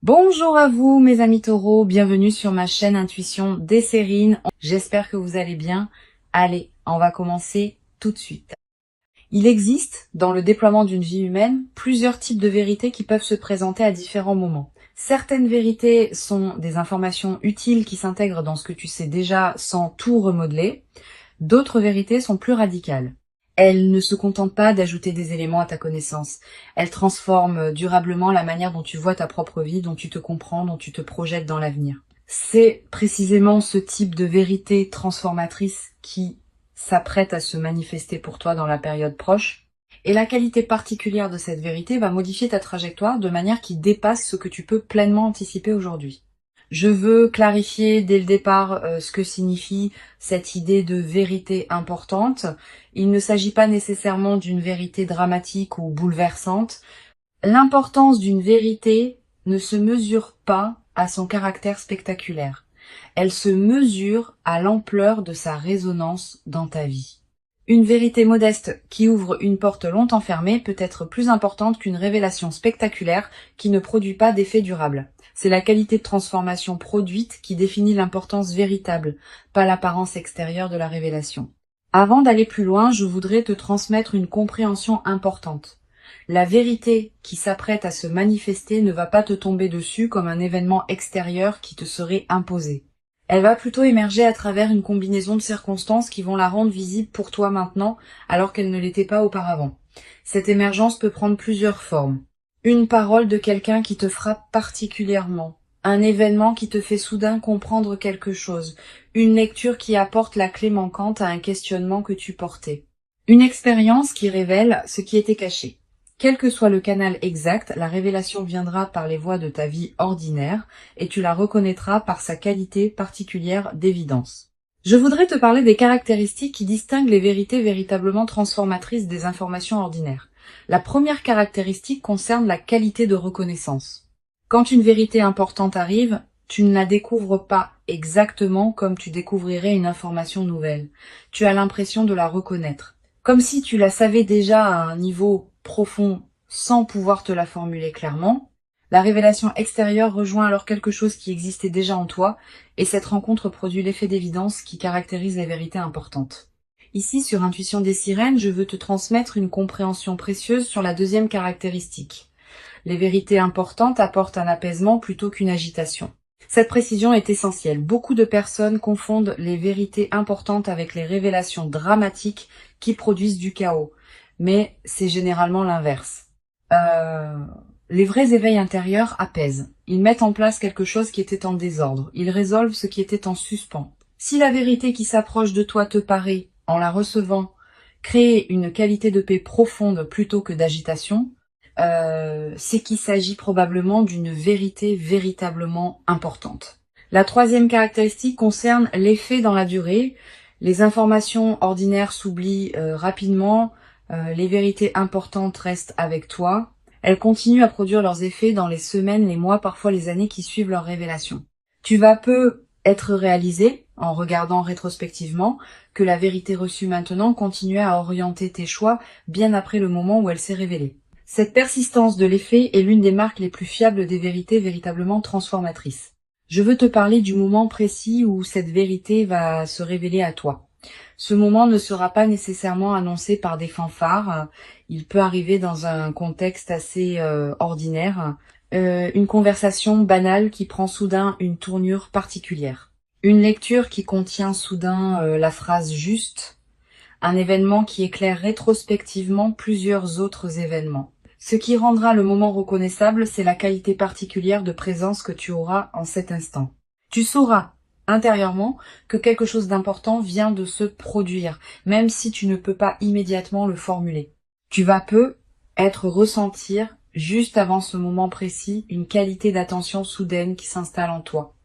Bonjour à vous mes amis taureaux, bienvenue sur ma chaîne Intuition des Sérines. J'espère que vous allez bien. Allez, on va commencer tout de suite. Il existe, dans le déploiement d'une vie humaine, plusieurs types de vérités qui peuvent se présenter à différents moments. Certaines vérités sont des informations utiles qui s'intègrent dans ce que tu sais déjà sans tout remodeler. D'autres vérités sont plus radicales. Elles ne se contentent pas d'ajouter des éléments à ta connaissance. Elles transforment durablement la manière dont tu vois ta propre vie, dont tu te comprends, dont tu te projettes dans l'avenir. C'est précisément ce type de vérité transformatrice qui s'apprête à se manifester pour toi dans la période proche. Et la qualité particulière de cette vérité va modifier ta trajectoire de manière qui dépasse ce que tu peux pleinement anticiper aujourd'hui. Je veux clarifier dès le départ ce que signifie cette idée de vérité importante. Il ne s'agit pas nécessairement d'une vérité dramatique ou bouleversante. L'importance d'une vérité ne se mesure pas à son caractère spectaculaire. Elle se mesure à l'ampleur de sa résonance dans ta vie. Une vérité modeste qui ouvre une porte longtemps fermée peut être plus importante qu'une révélation spectaculaire qui ne produit pas d'effet durable. C'est la qualité de transformation produite qui définit l'importance véritable, pas l'apparence extérieure de la révélation. Avant d'aller plus loin, je voudrais te transmettre une compréhension importante. La vérité qui s'apprête à se manifester ne va pas te tomber dessus comme un événement extérieur qui te serait imposé. Elle va plutôt émerger à travers une combinaison de circonstances qui vont la rendre visible pour toi maintenant, alors qu'elle ne l'était pas auparavant. Cette émergence peut prendre plusieurs formes. Une parole de quelqu'un qui te frappe particulièrement. Un événement qui te fait soudain comprendre quelque chose. Une lecture qui apporte la clé manquante à un questionnement que tu portais. Une expérience qui révèle ce qui était caché. Quel que soit le canal exact, la révélation viendra par les voies de ta vie ordinaire et tu la reconnaîtras par sa qualité particulière d'évidence. Je voudrais te parler des caractéristiques qui distinguent les vérités véritablement transformatrices des informations ordinaires. La première caractéristique concerne la qualité de reconnaissance. Quand une vérité importante arrive, tu ne la découvres pas exactement comme tu découvrirais une information nouvelle. Tu as l'impression de la reconnaître, comme si tu la savais déjà à un niveau profond sans pouvoir te la formuler clairement. La révélation extérieure rejoint alors quelque chose qui existait déjà en toi, et cette rencontre produit l'effet d'évidence qui caractérise les vérités importantes. Ici, sur Intuition des Sirènes, je veux te transmettre une compréhension précieuse sur la deuxième caractéristique. Les vérités importantes apportent un apaisement plutôt qu'une agitation. Cette précision est essentielle. Beaucoup de personnes confondent les vérités importantes avec les révélations dramatiques qui produisent du chaos. Mais c'est généralement l'inverse. Les vrais éveils intérieurs apaisent. Ils mettent en place quelque chose qui était en désordre. Ils résolvent ce qui était en suspens. Si la vérité qui s'approche de toi te paraît, en la recevant, créer une qualité de paix profonde plutôt que d'agitation, c'est qu'il s'agit probablement d'une vérité véritablement importante. La troisième caractéristique concerne l'effet dans la durée. Les informations ordinaires s'oublient rapidement, les vérités importantes restent avec toi. Elles continuent à produire leurs effets dans les semaines, les mois, parfois les années qui suivent leur révélation. Tu vas peu être réalisé, en regardant rétrospectivement, que la vérité reçue maintenant continuait à orienter tes choix bien après le moment où elle s'est révélée. Cette persistance de l'effet est l'une des marques les plus fiables des vérités véritablement transformatrices. Je veux te parler du moment précis où cette vérité va se révéler à toi. Ce moment ne sera pas nécessairement annoncé par des fanfares, il peut arriver dans un contexte assez ordinaire, une conversation banale qui prend soudain une tournure particulière, une lecture qui contient soudain la phrase juste, un événement qui éclaire rétrospectivement plusieurs autres événements. Ce qui rendra le moment reconnaissable, c'est la qualité particulière de présence que tu auras en cet instant. Tu sauras intérieurement que quelque chose d'important vient de se produire, même si tu ne peux pas immédiatement le formuler. Tu vas ressentir, juste avant ce moment précis, une qualité d'attention soudaine qui s'installe en toi,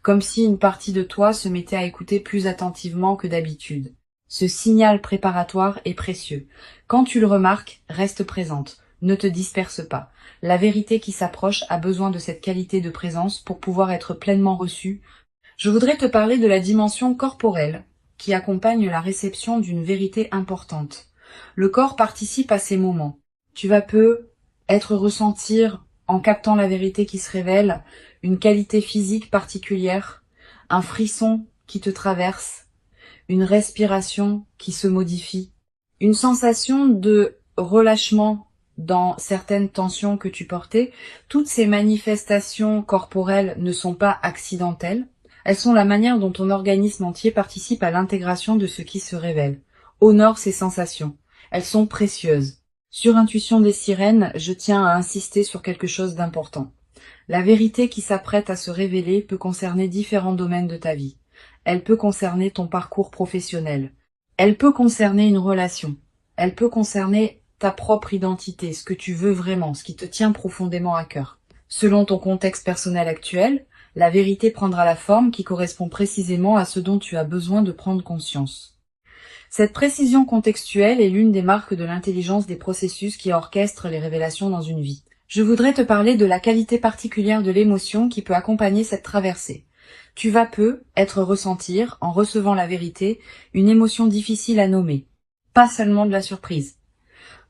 comme si une partie de toi se mettait à écouter plus attentivement que d'habitude. Ce signal préparatoire est précieux. Quand tu le remarques, reste présente. Ne te disperse pas. La vérité qui s'approche a besoin de cette qualité de présence pour pouvoir être pleinement reçue. Je voudrais te parler de la dimension corporelle qui accompagne la réception d'une vérité importante. Le corps participe à ces moments. Tu vas ressentir en captant la vérité qui se révèle, une qualité physique particulière, un frisson qui te traverse, une respiration qui se modifie, une sensation de relâchement dans certaines tensions que tu portais. Toutes ces manifestations corporelles ne sont pas accidentelles. Elles sont la manière dont ton organisme entier participe à l'intégration de ce qui se révèle. Honore ces sensations. Elles sont précieuses. Sur Intuition des sirènes, je tiens à insister sur quelque chose d'important. La vérité qui s'apprête à se révéler peut concerner différents domaines de ta vie. Elle peut concerner ton parcours professionnel. Elle peut concerner une relation. Elle peut concerner ta propre identité, ce que tu veux vraiment, ce qui te tient profondément à cœur. Selon ton contexte personnel actuel, la vérité prendra la forme qui correspond précisément à ce dont tu as besoin de prendre conscience. Cette précision contextuelle est l'une des marques de l'intelligence des processus qui orchestrent les révélations dans une vie. Je voudrais te parler de la qualité particulière de l'émotion qui peut accompagner cette traversée. Tu vas peu être ressentir, en recevant la vérité, une émotion difficile à nommer. Pas seulement de la surprise.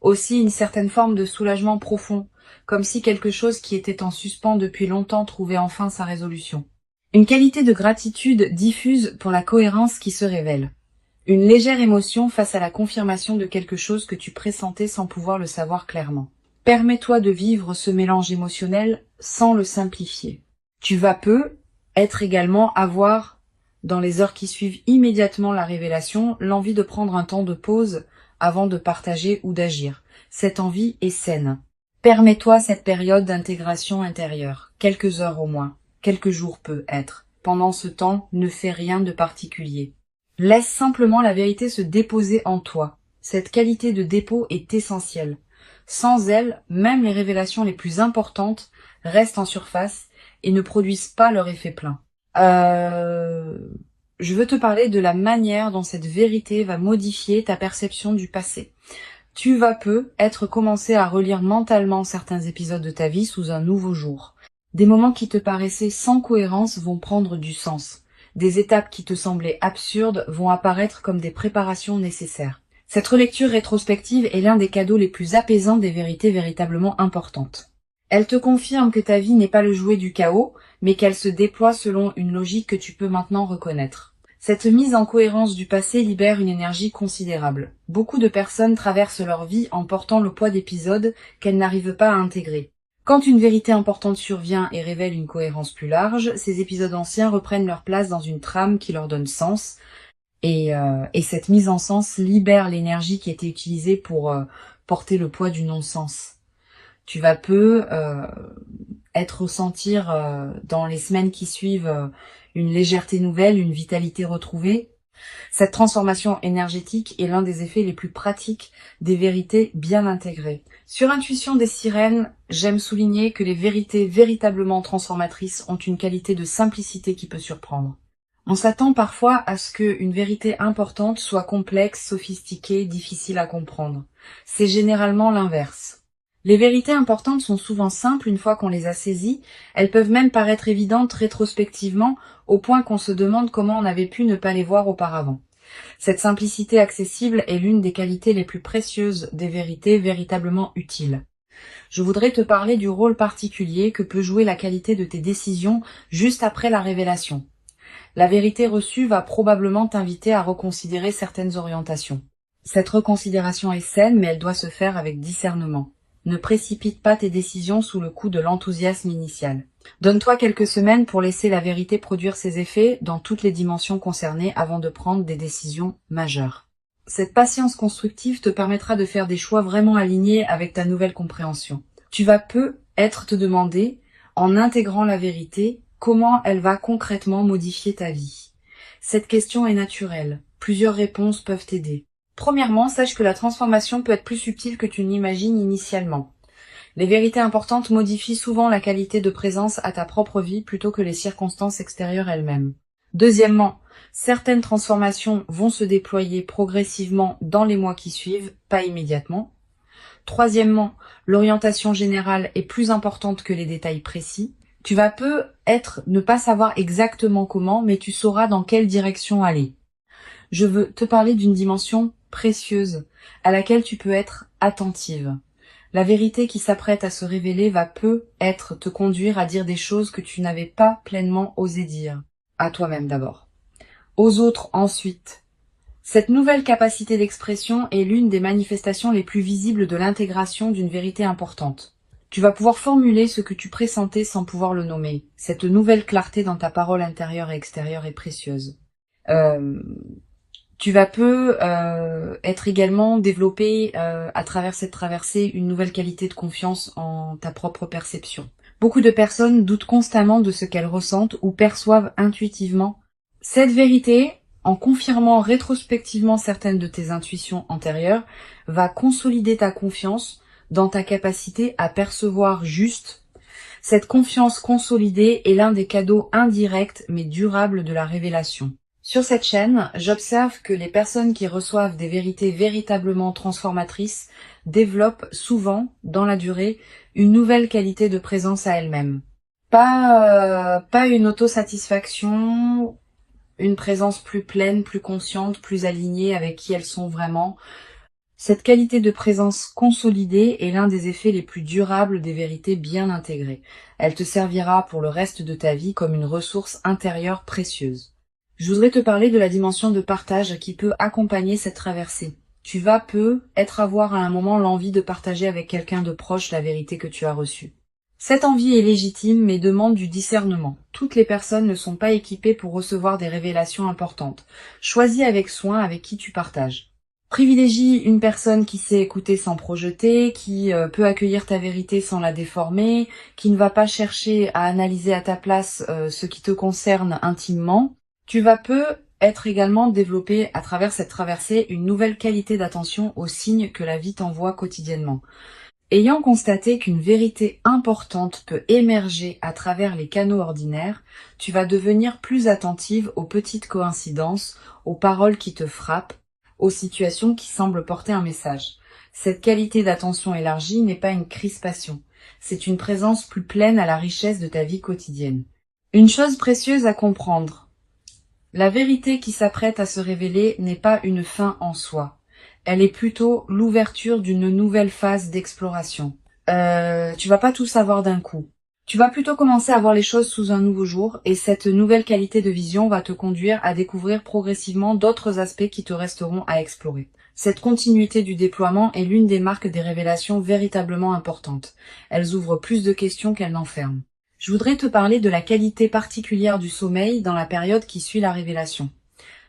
Aussi une certaine forme de soulagement profond, comme si quelque chose qui était en suspens depuis longtemps trouvait enfin sa résolution. Une qualité de gratitude diffuse pour la cohérence qui se révèle. Une légère émotion face à la confirmation de quelque chose que tu pressentais sans pouvoir le savoir clairement. Permets-toi de vivre ce mélange émotionnel sans le simplifier. Tu vas peu être également avoir, dans les heures qui suivent immédiatement la révélation, l'envie de prendre un temps de pause avant de partager ou d'agir. Cette envie est saine. Permets-toi cette période d'intégration intérieure, quelques heures au moins, quelques jours peut être. Pendant ce temps, ne fais rien de particulier. Laisse simplement la vérité se déposer en toi. Cette qualité de dépôt est essentielle. Sans elle, même les révélations les plus importantes restent en surface et ne produisent pas leur effet plein. Je veux te parler de la manière dont cette vérité va modifier ta perception du passé. Tu vas peu être commencé à relire mentalement certains épisodes de ta vie sous un nouveau jour. Des moments qui te paraissaient sans cohérence vont prendre du sens. Des étapes qui te semblaient absurdes vont apparaître comme des préparations nécessaires. Cette relecture rétrospective est l'un des cadeaux les plus apaisants des vérités véritablement importantes. Elle te confirme que ta vie n'est pas le jouet du chaos, mais qu'elle se déploie selon une logique que tu peux maintenant reconnaître. Cette mise en cohérence du passé libère une énergie considérable. Beaucoup de personnes traversent leur vie en portant le poids d'épisodes qu'elles n'arrivent pas à intégrer. Quand une vérité importante survient et révèle une cohérence plus large, ces épisodes anciens reprennent leur place dans une trame qui leur donne sens, et cette mise en sens libère l'énergie qui était utilisée pour porter le poids du non-sens. Tu vas peu ressentir dans les semaines qui suivent une légèreté nouvelle, une vitalité retrouvée. Cette transformation énergétique est l'un des effets les plus pratiques des vérités bien intégrées. Sur Intuition des sirènes, j'aime souligner que les vérités véritablement transformatrices ont une qualité de simplicité qui peut surprendre. On s'attend parfois à ce qu'une vérité importante soit complexe, sophistiquée, difficile à comprendre. C'est généralement l'inverse. Les vérités importantes sont souvent simples une fois qu'on les a saisies, elles peuvent même paraître évidentes rétrospectivement, au point qu'on se demande comment on avait pu ne pas les voir auparavant. Cette simplicité accessible est l'une des qualités les plus précieuses des vérités véritablement utiles. Je voudrais te parler du rôle particulier que peut jouer la qualité de tes décisions juste après la révélation. La vérité reçue va probablement t'inviter à reconsidérer certaines orientations. Cette reconsidération est saine, mais elle doit se faire avec discernement. Ne précipite pas tes décisions sous le coup de l'enthousiasme initial. Donne-toi quelques semaines pour laisser la vérité produire ses effets dans toutes les dimensions concernées avant de prendre des décisions majeures. Cette patience constructive te permettra de faire des choix vraiment alignés avec ta nouvelle compréhension. Tu vas peu être te demander, en intégrant la vérité, comment elle va concrètement modifier ta vie. Cette question est naturelle. Plusieurs réponses peuvent t'aider. Premièrement, sache que la transformation peut être plus subtile que tu n'imagines initialement. Les vérités importantes modifient souvent la qualité de présence à ta propre vie plutôt que les circonstances extérieures elles-mêmes. Deuxièmement, certaines transformations vont se déployer progressivement dans les mois qui suivent, pas immédiatement. Troisièmement, l'orientation générale est plus importante que les détails précis. Tu vas peu ne pas savoir exactement comment, mais tu sauras dans quelle direction aller. Je veux te parler d'une dimension précieuse à laquelle tu peux être attentive. La vérité qui s'apprête à se révéler va peut-être te conduire à dire des choses que tu n'avais pas pleinement osé dire. À toi-même d'abord. Aux autres ensuite. Cette nouvelle capacité d'expression est l'une des manifestations les plus visibles de l'intégration d'une vérité importante. Tu vas pouvoir formuler ce que tu pressentais sans pouvoir le nommer. Cette nouvelle clarté dans ta parole intérieure et extérieure est précieuse. Tu vas être également développé à travers cette traversée une nouvelle qualité de confiance en ta propre perception. Beaucoup de personnes doutent constamment de ce qu'elles ressentent ou perçoivent intuitivement. Cette vérité, en confirmant rétrospectivement certaines de tes intuitions antérieures, va consolider ta confiance dans ta capacité à percevoir juste. Cette confiance consolidée est l'un des cadeaux indirects mais durables de la révélation. Sur cette chaîne, j'observe que les personnes qui reçoivent des vérités véritablement transformatrices développent souvent, dans la durée, une nouvelle qualité de présence à elles-mêmes. Pas une autosatisfaction, une présence plus pleine, plus consciente, plus alignée avec qui elles sont vraiment. Cette qualité de présence consolidée est l'un des effets les plus durables des vérités bien intégrées. Elle te servira pour le reste de ta vie comme une ressource intérieure précieuse. Je voudrais te parler de la dimension de partage qui peut accompagner cette traversée. Tu vas peut-être avoir à un moment l'envie de partager avec quelqu'un de proche la vérité que tu as reçue. Cette envie est légitime mais demande du discernement. Toutes les personnes ne sont pas équipées pour recevoir des révélations importantes. Choisis avec soin avec qui tu partages. Privilégie une personne qui sait écouter sans projeter, qui peut accueillir ta vérité sans la déformer, qui ne va pas chercher à analyser à ta place ce qui te concerne intimement. Tu vas peut-être également développer à travers cette traversée une nouvelle qualité d'attention aux signes que la vie t'envoie quotidiennement. Ayant constaté qu'une vérité importante peut émerger à travers les canaux ordinaires, tu vas devenir plus attentive aux petites coïncidences, aux paroles qui te frappent, aux situations qui semblent porter un message. Cette qualité d'attention élargie n'est pas une crispation, c'est une présence plus pleine à la richesse de ta vie quotidienne. Une chose précieuse à comprendre. La vérité qui s'apprête à se révéler n'est pas une fin en soi. Elle est plutôt l'ouverture d'une nouvelle phase d'exploration. Tu vas pas tout savoir d'un coup. Tu vas plutôt commencer à voir les choses sous un nouveau jour et cette nouvelle qualité de vision va te conduire à découvrir progressivement d'autres aspects qui te resteront à explorer. Cette continuité du déploiement est l'une des marques des révélations véritablement importantes. Elles ouvrent plus de questions qu'elles n'enferment. Je voudrais te parler de la qualité particulière du sommeil dans la période qui suit la révélation.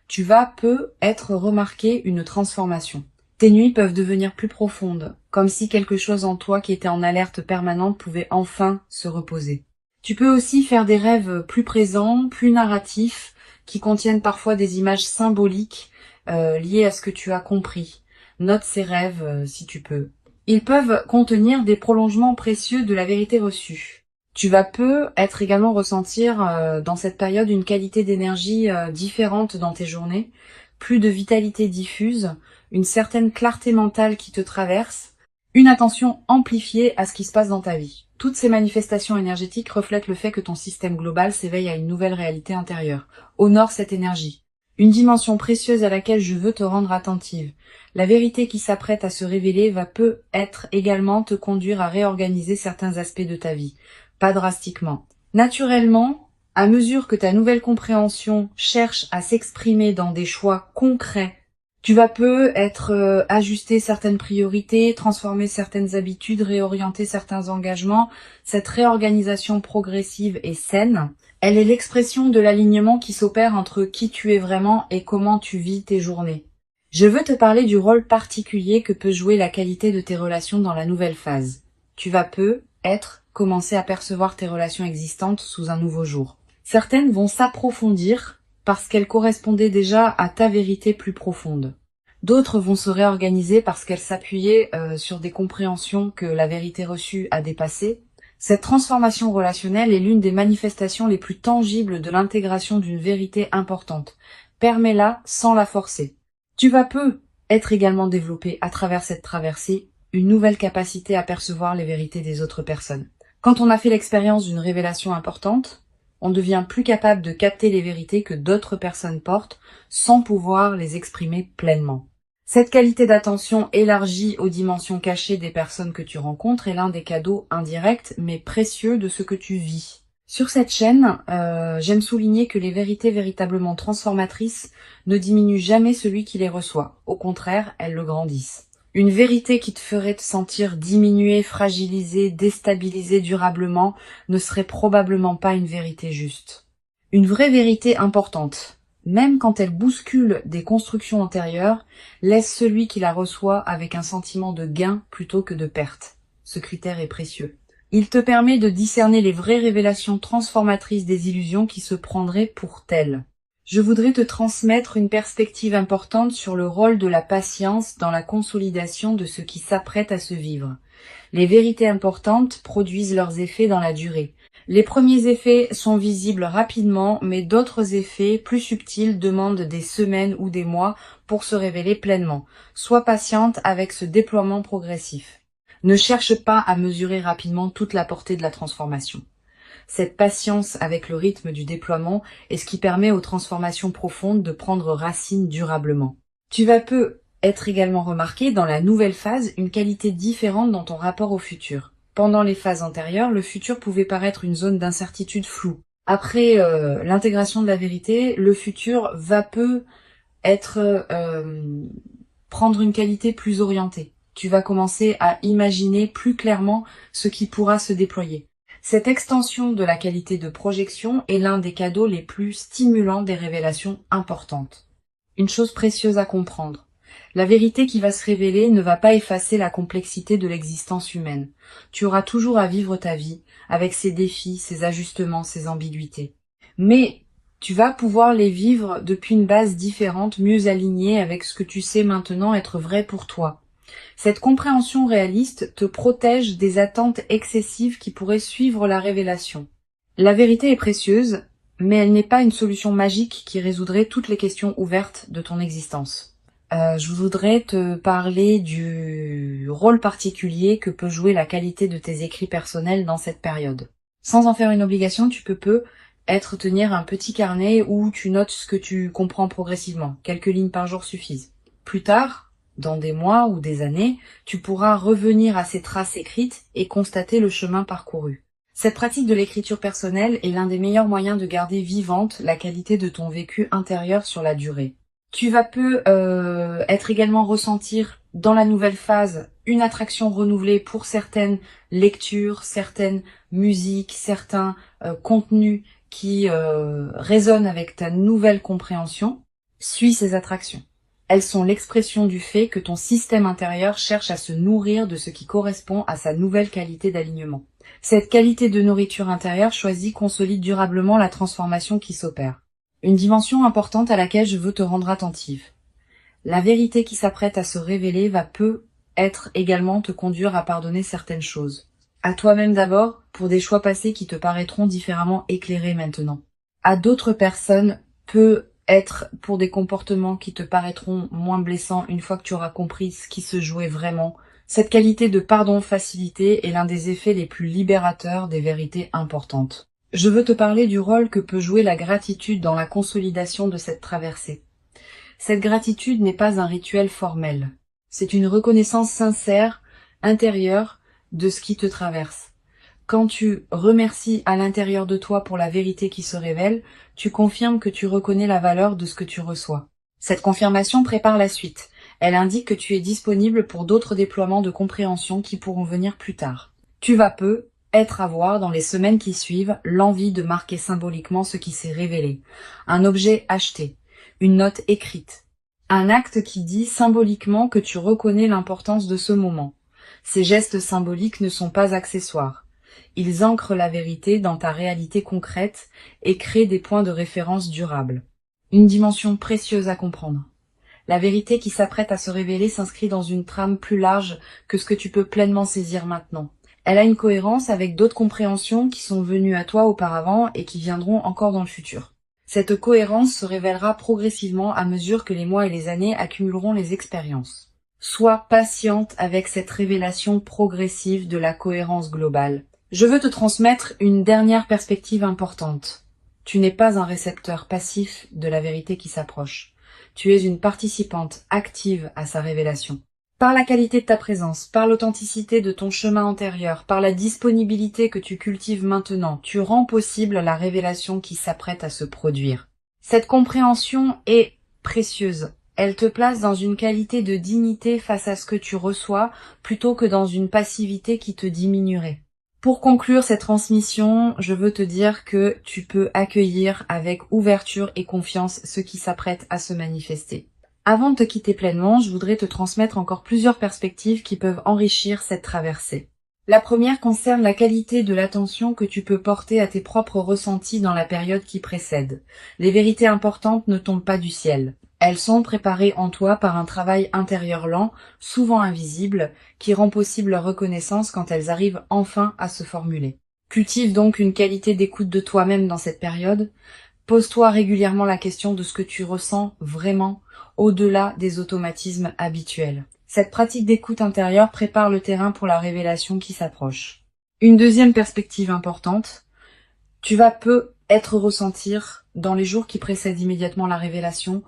Tu vas peut-être remarquer une transformation. Tes nuits peuvent devenir plus profondes, comme si quelque chose en toi qui était en alerte permanente pouvait enfin se reposer. Tu peux aussi faire des rêves plus présents, plus narratifs, qui contiennent parfois des images symboliques liées à ce que tu as compris. Note ces rêves si tu peux. Ils peuvent contenir des prolongements précieux de la vérité reçue. Tu vas peut-être également ressentir dans cette période une qualité d'énergie différente dans tes journées, plus de vitalité diffuse, une certaine clarté mentale qui te traverse, une attention amplifiée à ce qui se passe dans ta vie. Toutes ces manifestations énergétiques reflètent le fait que ton système global s'éveille à une nouvelle réalité intérieure. Honore cette énergie. Une dimension précieuse à laquelle je veux te rendre attentive. La vérité qui s'apprête à se révéler va peut-être également te conduire à réorganiser certains aspects de ta vie. Pas drastiquement. Naturellement, à mesure que ta nouvelle compréhension cherche à s'exprimer dans des choix concrets, tu vas peut-être ajuster certaines priorités, transformer certaines habitudes, réorienter certains engagements. Cette réorganisation progressive et saine, elle est l'expression de l'alignement qui s'opère entre qui tu es vraiment et comment tu vis tes journées. Je veux te parler du rôle particulier que peut jouer la qualité de tes relations dans la nouvelle phase. Tu vas peut-être commencer à percevoir tes relations existantes sous un nouveau jour. Certaines vont s'approfondir parce qu'elles correspondaient déjà à ta vérité plus profonde. D'autres vont se réorganiser parce qu'elles s'appuyaient sur des compréhensions que la vérité reçue a dépassées. Cette transformation relationnelle est l'une des manifestations les plus tangibles de l'intégration d'une vérité importante. Permets-la sans la forcer. Tu vas peut-être également développer à travers cette traversée une nouvelle capacité à percevoir les vérités des autres personnes. Quand on a fait l'expérience d'une révélation importante, on devient plus capable de capter les vérités que d'autres personnes portent sans pouvoir les exprimer pleinement. Cette qualité d'attention élargie aux dimensions cachées des personnes que tu rencontres est l'un des cadeaux indirects mais précieux de ce que tu vis. Sur cette chaîne, j'aime souligner que les vérités véritablement transformatrices ne diminuent jamais celui qui les reçoit. Au contraire, elles le grandissent. Une vérité qui te ferait te sentir diminué, fragilisé, déstabilisé durablement ne serait probablement pas une vérité juste. Une vraie vérité importante, même quand elle bouscule des constructions antérieures, laisse celui qui la reçoit avec un sentiment de gain plutôt que de perte. Ce critère est précieux. Il te permet de discerner les vraies révélations transformatrices des illusions qui se prendraient pour telles. Je voudrais te transmettre une perspective importante sur le rôle de la patience dans la consolidation de ce qui s'apprête à se vivre. Les vérités importantes produisent leurs effets dans la durée. Les premiers effets sont visibles rapidement, mais d'autres effets plus subtils demandent des semaines ou des mois pour se révéler pleinement. Sois patiente avec ce déploiement progressif. Ne cherche pas à mesurer rapidement toute la portée de la transformation. Cette patience avec le rythme du déploiement est ce qui permet aux transformations profondes de prendre racine durablement. Tu vas peu être également remarqué dans la nouvelle phase une qualité différente dans ton rapport au futur. Pendant les phases antérieures, le futur pouvait paraître une zone d'incertitude floue. Après l'intégration de la vérité, le futur va peu être prendre une qualité plus orientée. Tu vas commencer à imaginer plus clairement ce qui pourra se déployer. Cette extension de la qualité de projection est l'un des cadeaux les plus stimulants des révélations importantes. Une chose précieuse à comprendre. La vérité qui va se révéler ne va pas effacer la complexité de l'existence humaine. Tu auras toujours à vivre ta vie, avec ses défis, ses ajustements, ses ambiguïtés. Mais tu vas pouvoir les vivre depuis une base différente, mieux alignée avec ce que tu sais maintenant être vrai pour toi. Cette compréhension réaliste te protège des attentes excessives qui pourraient suivre la révélation. La vérité est précieuse, mais elle n'est pas une solution magique qui résoudrait toutes les questions ouvertes de ton existence. Je voudrais te parler du rôle particulier que peut jouer la qualité de tes écrits personnels dans cette période. Sans en faire une obligation, tu peux tenir un petit carnet où tu notes ce que tu comprends progressivement. Quelques lignes par jour suffisent. Plus tard, dans des mois ou des années, tu pourras revenir à ces traces écrites et constater le chemin parcouru. Cette pratique de l'écriture personnelle est l'un des meilleurs moyens de garder vivante la qualité de ton vécu intérieur sur la durée. Tu vas peu être également ressentir dans la nouvelle phase une attraction renouvelée pour certaines lectures, certaines musiques, certains contenus qui résonnent avec ta nouvelle compréhension. Suis ces attractions. Elles sont l'expression du fait que ton système intérieur cherche à se nourrir de ce qui correspond à sa nouvelle qualité d'alignement. Cette qualité de nourriture intérieure choisie consolide durablement la transformation qui s'opère. Une dimension importante à laquelle je veux te rendre attentive. La vérité qui s'apprête à se révéler va peu être également te conduire à pardonner certaines choses. À toi-même d'abord, pour des choix passés qui te paraîtront différemment éclairés maintenant. À d'autres personnes, peut être pour des comportements qui te paraîtront moins blessants une fois que tu auras compris ce qui se jouait vraiment. Cette qualité de pardon facilité est l'un des effets les plus libérateurs des vérités importantes. Je veux te parler du rôle que peut jouer la gratitude dans la consolidation de cette traversée. Cette gratitude n'est pas un rituel formel. C'est une reconnaissance sincère, intérieure, de ce qui te traverse. Quand tu remercies à l'intérieur de toi pour la vérité qui se révèle, tu confirmes que tu reconnais la valeur de ce que tu reçois. Cette confirmation prépare la suite. Elle indique que tu es disponible pour d'autres déploiements de compréhension qui pourront venir plus tard. Tu vas peu être à voir dans les semaines qui suivent l'envie de marquer symboliquement ce qui s'est révélé. Un objet acheté, une note écrite, un acte qui dit symboliquement que tu reconnais l'importance de ce moment. Ces gestes symboliques ne sont pas accessoires. Ils ancrent la vérité dans ta réalité concrète et créent des points de référence durables. Une dimension précieuse à comprendre. La vérité qui s'apprête à se révéler s'inscrit dans une trame plus large que ce que tu peux pleinement saisir maintenant. Elle a une cohérence avec d'autres compréhensions qui sont venues à toi auparavant et qui viendront encore dans le futur. Cette cohérence se révélera progressivement à mesure que les mois et les années accumuleront les expériences. Sois patiente avec cette révélation progressive de la cohérence globale. Je veux te transmettre une dernière perspective importante. Tu n'es pas un récepteur passif de la vérité qui s'approche. Tu es une participante active à sa révélation. Par la qualité de ta présence, par l'authenticité de ton chemin antérieur, par la disponibilité que tu cultives maintenant, tu rends possible la révélation qui s'apprête à se produire. Cette compréhension est précieuse. Elle te place dans une qualité de dignité face à ce que tu reçois, plutôt que dans une passivité qui te diminuerait. Pour conclure cette transmission, je veux te dire que tu peux accueillir avec ouverture et confiance ce qui s'apprête à se manifester. Avant de te quitter pleinement, je voudrais te transmettre encore plusieurs perspectives qui peuvent enrichir cette traversée. La première concerne la qualité de l'attention que tu peux porter à tes propres ressentis dans la période qui précède. Les vérités importantes ne tombent pas du ciel. Elles sont préparées en toi par un travail intérieur lent, souvent invisible, qui rend possible leur reconnaissance quand elles arrivent enfin à se formuler. Cultive donc une qualité d'écoute de toi-même dans cette période. Pose-toi régulièrement la question de ce que tu ressens vraiment, au-delà des automatismes habituels. Cette pratique d'écoute intérieure prépare le terrain pour la révélation qui s'approche. Une deuxième perspective importante, tu vas peut-être ressentir, dans les jours qui précèdent immédiatement la révélation,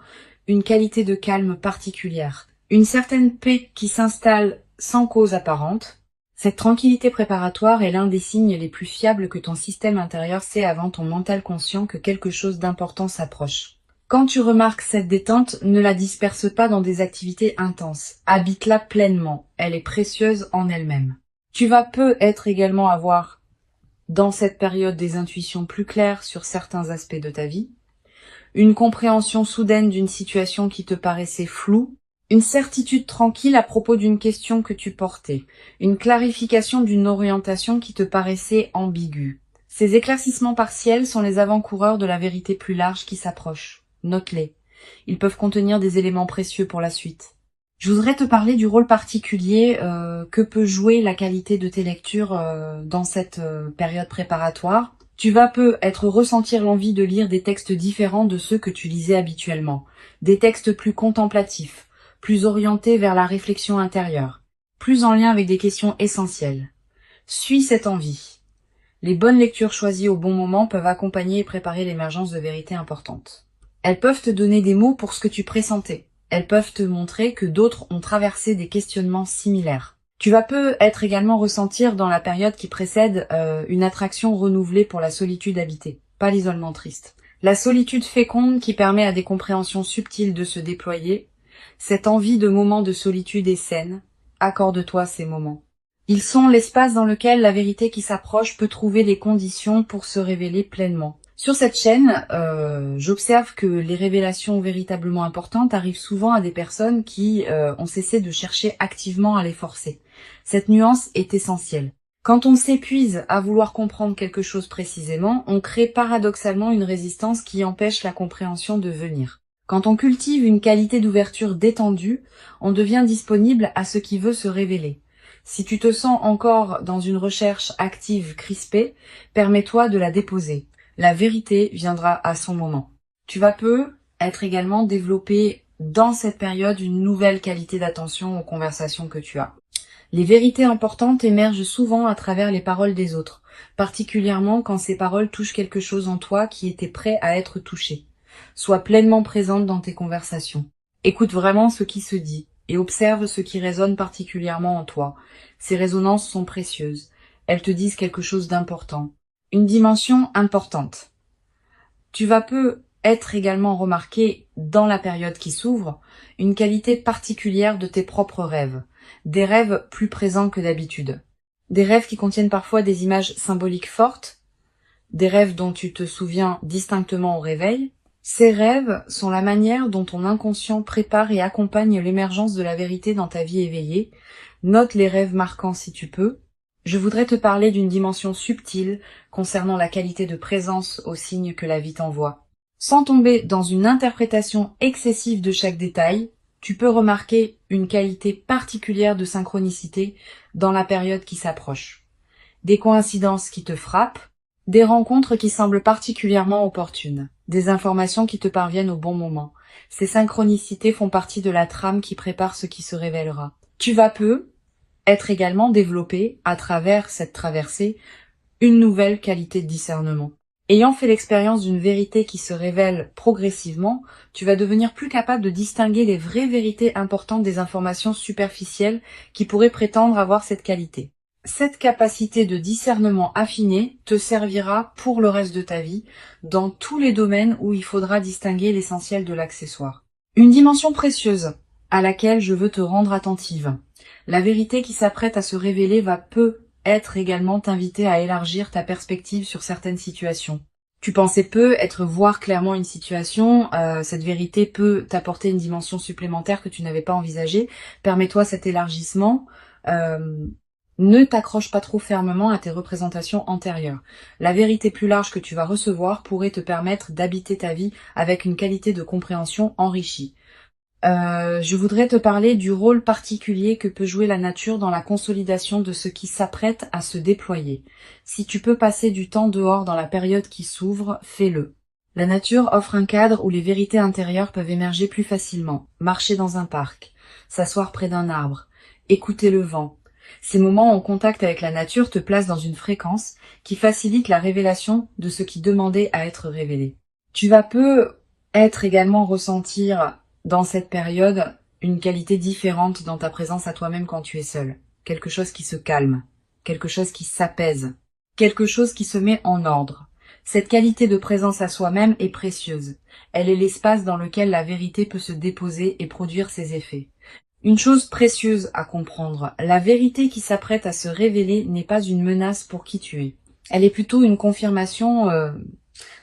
une qualité de calme particulière, une certaine paix qui s'installe sans cause apparente. Cette tranquillité préparatoire est l'un des signes les plus fiables que ton système intérieur sait avant ton mental conscient que quelque chose d'important s'approche. Quand tu remarques cette détente, ne la disperse pas dans des activités intenses. Habite-la pleinement. Elle est précieuse en elle-même. Tu vas peut-être également avoir, dans cette période, des intuitions plus claires sur certains aspects de ta vie, une compréhension soudaine d'une situation qui te paraissait floue, une certitude tranquille à propos d'une question que tu portais, une clarification d'une orientation qui te paraissait ambiguë. Ces éclaircissements partiels sont les avant-coureurs de la vérité plus large qui s'approche. Note-les. Ils peuvent contenir des éléments précieux pour la suite. Je voudrais te parler du rôle particulier que peut jouer la qualité de tes lectures dans cette période préparatoire. Tu vas peut-être ressentir l'envie de lire des textes différents de ceux que tu lisais habituellement. Des textes plus contemplatifs, plus orientés vers la réflexion intérieure, plus en lien avec des questions essentielles. Suis cette envie. Les bonnes lectures choisies au bon moment peuvent accompagner et préparer l'émergence de vérités importantes. Elles peuvent te donner des mots pour ce que tu pressentais. Elles peuvent te montrer que d'autres ont traversé des questionnements similaires. Tu vas peut-être également ressentir dans la période qui précède une attraction renouvelée pour la solitude habitée, pas l'isolement triste. La solitude féconde qui permet à des compréhensions subtiles de se déployer. Cette envie de moments de solitude est saine. Accorde-toi ces moments. Ils sont l'espace dans lequel la vérité qui s'approche peut trouver les conditions pour se révéler pleinement. Sur cette chaîne, j'observe que les révélations véritablement importantes arrivent souvent à des personnes qui ont cessé de chercher activement à les forcer. Cette nuance est essentielle. Quand on s'épuise à vouloir comprendre quelque chose précisément, on crée paradoxalement une résistance qui empêche la compréhension de venir. Quand on cultive une qualité d'ouverture détendue, on devient disponible à ce qui veut se révéler. Si tu te sens encore dans une recherche active crispée, permets-toi de la déposer. La vérité viendra à son moment. Tu vas peut-être également développer dans cette période une nouvelle qualité d'attention aux conversations que tu as. Les vérités importantes émergent souvent à travers les paroles des autres, particulièrement quand ces paroles touchent quelque chose en toi qui était prêt à être touché. Sois pleinement présente dans tes conversations. Écoute vraiment ce qui se dit et observe ce qui résonne particulièrement en toi. Ces résonances sont précieuses. Elles te disent quelque chose d'important. Une dimension importante. Tu vas peut-être également remarquer, dans la période qui s'ouvre, une qualité particulière de tes propres rêves. Des rêves plus présents que d'habitude. Des rêves qui contiennent parfois des images symboliques fortes. Des rêves dont tu te souviens distinctement au réveil. Ces rêves sont la manière dont ton inconscient prépare et accompagne l'émergence de la vérité dans ta vie éveillée. Note les rêves marquants si tu peux. Je voudrais te parler d'une dimension subtile concernant la qualité de présence aux signes que la vie t'envoie. Sans tomber dans une interprétation excessive de chaque détail, tu peux remarquer une qualité particulière de synchronicité dans la période qui s'approche. Des coïncidences qui te frappent, des rencontres qui semblent particulièrement opportunes, des informations qui te parviennent au bon moment. Ces synchronicités font partie de la trame qui prépare ce qui se révélera. Tu vas être également développé, à travers cette traversée, une nouvelle qualité de discernement. Ayant fait l'expérience d'une vérité qui se révèle progressivement, tu vas devenir plus capable de distinguer les vraies vérités importantes des informations superficielles qui pourraient prétendre avoir cette qualité. Cette capacité de discernement affiné te servira pour le reste de ta vie, dans tous les domaines où il faudra distinguer l'essentiel de l'accessoire. Une dimension précieuse à laquelle je veux te rendre attentive. La vérité qui s'apprête à se révéler va peut-être également t'inviter à élargir ta perspective sur certaines situations. Tu pensais peut-être voir clairement une situation, cette vérité peut t'apporter une dimension supplémentaire que tu n'avais pas envisagée. Permets-toi cet élargissement. Ne t'accroche pas trop fermement à tes représentations antérieures. La vérité plus large que tu vas recevoir pourrait te permettre d'habiter ta vie avec une qualité de compréhension enrichie. Je voudrais te parler du rôle particulier que peut jouer la nature dans la consolidation de ce qui s'apprête à se déployer. Si tu peux passer du temps dehors dans la période qui s'ouvre, fais-le. La nature offre un cadre où les vérités intérieures peuvent émerger plus facilement. Marcher dans un parc, s'asseoir près d'un arbre, écouter le vent. Ces moments en contact avec la nature te placent dans une fréquence qui facilite la révélation de ce qui demandait à être révélé. Tu vas peut-être également ressentir dans cette période une qualité différente dans ta présence à toi-même quand tu es seul. Quelque chose qui se calme, quelque chose qui s'apaise, quelque chose qui se met en ordre. Cette qualité de présence à soi-même est précieuse. Elle est l'espace dans lequel la vérité peut se déposer et produire ses effets. Une chose précieuse à comprendre, la vérité qui s'apprête à se révéler n'est pas une menace pour qui tu es. Elle est plutôt une confirmation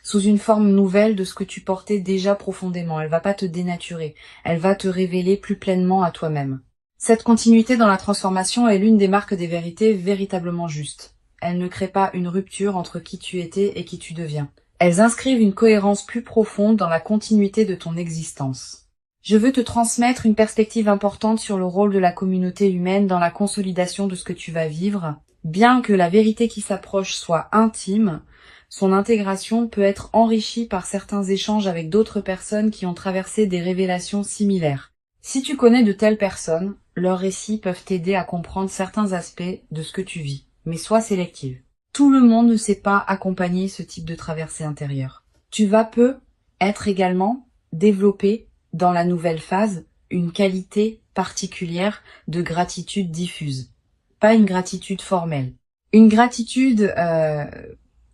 sous une forme nouvelle de ce que tu portais déjà profondément. Elle va pas te dénaturer, elle va te révéler plus pleinement à toi-même. Cette continuité dans la transformation est l'une des marques des vérités véritablement justes. Elles ne créent pas une rupture entre qui tu étais et qui tu deviens. Elles inscrivent une cohérence plus profonde dans la continuité de ton existence. Je veux te transmettre une perspective importante sur le rôle de la communauté humaine dans la consolidation de ce que tu vas vivre. Bien que la vérité qui s'approche soit intime, son intégration peut être enrichie par certains échanges avec d'autres personnes qui ont traversé des révélations similaires. Si tu connais de telles personnes, leurs récits peuvent t'aider à comprendre certains aspects de ce que tu vis, mais sois sélective. Tout le monde ne sait pas accompagner ce type de traversée intérieure. Tu vas peut-être également développer dans la nouvelle phase une qualité particulière de gratitude diffuse. Pas une gratitude formelle. Une gratitude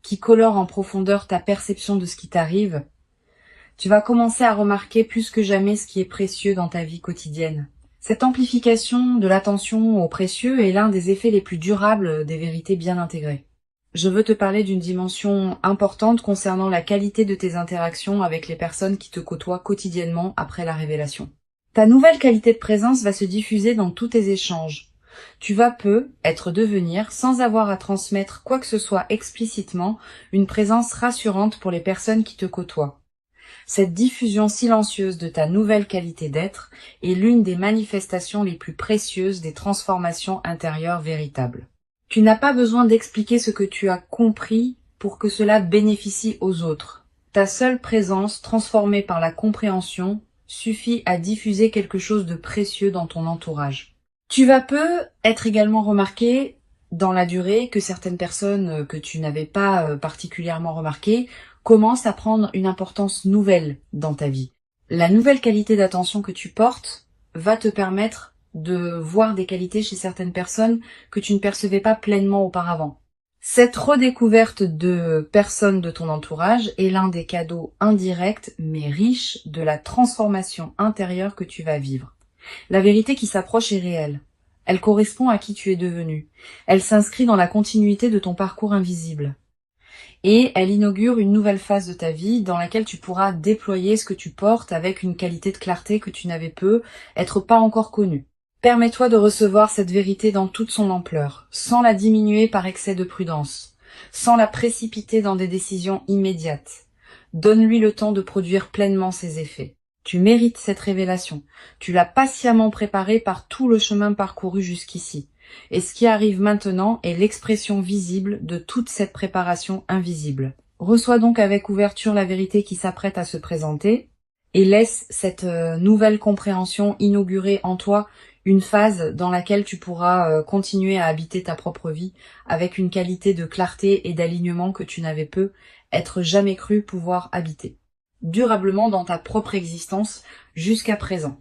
qui colore en profondeur ta perception de ce qui t'arrive. Tu vas commencer à remarquer plus que jamais ce qui est précieux dans ta vie quotidienne. Cette amplification de l'attention au précieux est l'un des effets les plus durables des vérités bien intégrées. Je veux te parler d'une dimension importante concernant la qualité de tes interactions avec les personnes qui te côtoient quotidiennement après la révélation. Ta nouvelle qualité de présence va se diffuser dans tous tes échanges. Tu vas peut-être devenir, sans avoir à transmettre quoi que ce soit explicitement, une présence rassurante pour les personnes qui te côtoient. Cette diffusion silencieuse de ta nouvelle qualité d'être est l'une des manifestations les plus précieuses des transformations intérieures véritables. Tu n'as pas besoin d'expliquer ce que tu as compris pour que cela bénéficie aux autres. Ta seule présence, transformée par la compréhension, suffit à diffuser quelque chose de précieux dans ton entourage. Tu vas peut-être également remarquer dans la durée que certaines personnes que tu n'avais pas particulièrement remarquées commencent à prendre une importance nouvelle dans ta vie. La nouvelle qualité d'attention que tu portes va te permettre de voir des qualités chez certaines personnes que tu ne percevais pas pleinement auparavant. Cette redécouverte de personnes de ton entourage est l'un des cadeaux indirects mais riches de la transformation intérieure que tu vas vivre. La vérité qui s'approche est réelle. Elle correspond à qui tu es devenu. Elle s'inscrit dans la continuité de ton parcours invisible. Et elle inaugure une nouvelle phase de ta vie dans laquelle tu pourras déployer ce que tu portes avec une qualité de clarté que tu n'avais peut-être pas encore connue. Permets-toi de recevoir cette vérité dans toute son ampleur, sans la diminuer par excès de prudence, sans la précipiter dans des décisions immédiates. Donne-lui le temps de produire pleinement ses effets. Tu mérites cette révélation. Tu l'as patiemment préparée par tout le chemin parcouru jusqu'ici. Et ce qui arrive maintenant est l'expression visible de toute cette préparation invisible. Reçois donc avec ouverture la vérité qui s'apprête à se présenter et laisse cette nouvelle compréhension inaugurer en toi une phase dans laquelle tu pourras continuer à habiter ta propre vie avec une qualité de clarté et d'alignement que tu n'avais peut-être jamais cru pouvoir habiter durablement dans ta propre existence jusqu'à présent.